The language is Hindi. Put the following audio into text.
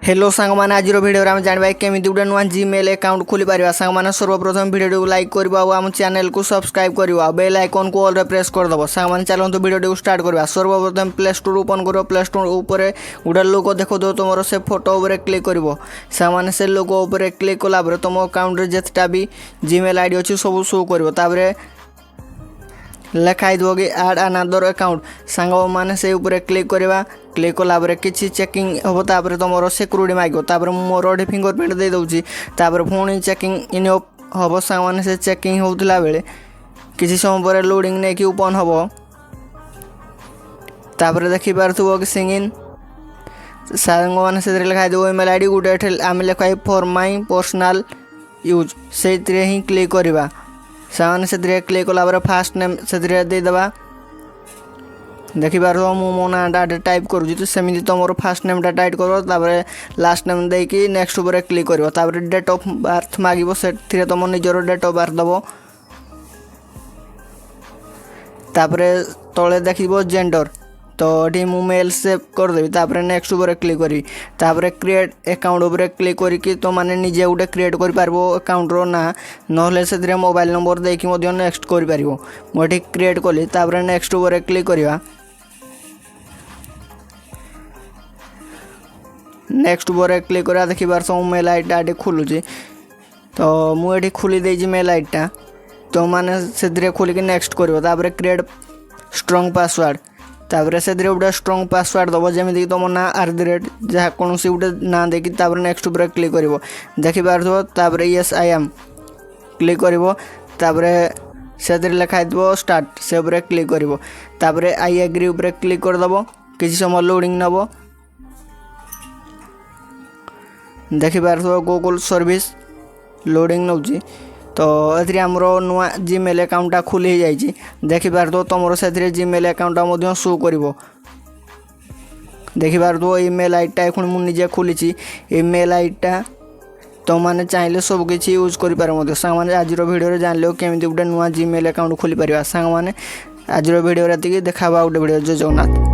हेलो सांग मैंने आज वीडियो आम जानवा केमी गोटे नुआ जीमेल अकाउंट खोली पार सांग मैंने सर्वप्रथम वीडियो को लाइक कर आम चैनल को सब्सक्राइब कर बेल आइकन को ऑल प्रेस करदेव सांग मैंने चलते वीडियो को स्टार्ट करवा। सर्वप्रथम प्ले स्टोर ओपन कर प्ले स्टोर उपर गोटे लोगो देखो तुम से फोटो उपर क्लिक कर सांग मैंने से लोगो उपर क्लिक कला तुम अकाउंट जितना भी जीमेल आईडी अच्छी सब शो कर लिखाई दो कि ऐड अनदर अकाउंट सांग मैंने से ऊपर क्लिक करवा। क्लिक कला किसी चेकिंग हम तापर तुम सिक्यूरीटी मांग मोर ये फिंगरप्रिंट दे दूसरी पुणी चेकिंग इन हम सांग मैंने से चेकिंग होता बेले किसी समय पर लोडिंग नहीं कि ओपन हम तापर देखिपार कि सिंगिन सांग मैंने से लिखाई दो ईमेल आईडी गोटे आम लिखाई फॉर माई पर्सनल यूज से ही क्लिक करवा। सांग से क्लिक कला फास्ट नेम से देदेबा देखिपार मु मो नाटा टाइप करुँच सेमती तुम फास्ट नेमटा टाइप कर लास्ट नेम देकी नेक्स्ट उपर क्लिक कर डेट ऑफ बर्थ मांग से तुम निजर डेट ऑफ बर्थ दब तापर तले देखो जेंडर तो ये मु मेल सेव करदेवी तापर नेक्स्ट उपर क्लिक करी तापर क्रिएट अकाउंट उपर क्लिक करके तो माने निजे गोटे क्रिएट कर पारबो अकाउंट रो ना नहले से मोबाइल नंबर देकी मध्य नेक्स्ट कर पारिबो। मुझे क्रिएट कली तापर नेक्स्ट उपर क्लिक करवा। नेक्स्ट उपर क्लिक करा देखिबार सब मेल आईडी खुलुची तो मुझे खोली देजी मेल आईडीटा तो माने से खोलिक नेक्स्ट कर क्रिएट स्ट्रॉन्ग पासवर्ड तापर से गोटे स्ट्रॉन्ग पासवर्ड दब जमीक तुम ना @ जहाँ कौन सी गोटे ना देखी नेक्स्ट उपर क्लिक कर देखिपार यस आई एम क्लिक कर से लिखाई दब स्टार्ट से उपर क्लिक कर आई एग्री उपर क्लिक करदेव किसी समय लोडिंग नब देखिपार गूगल सर्विस लोडिंग नौ तो ये आमर नुआ जीमेल अकाउंटा खुली जाइए देखिपार तुम से जीमेल अकाउंटा शो कर देखिपार ईमेल आईडीटा खुद मुझे खोली ईमेल आईडीटा तो मैंने चाहिए सबकि यूज कर सांग मैंने आज वीडियो जान केमी गोटे नुआ जीमेल अकाउंट खोली पार सांग मैंने आज वीडियो देखा गोटे वीडियो जय जगन्नाथ।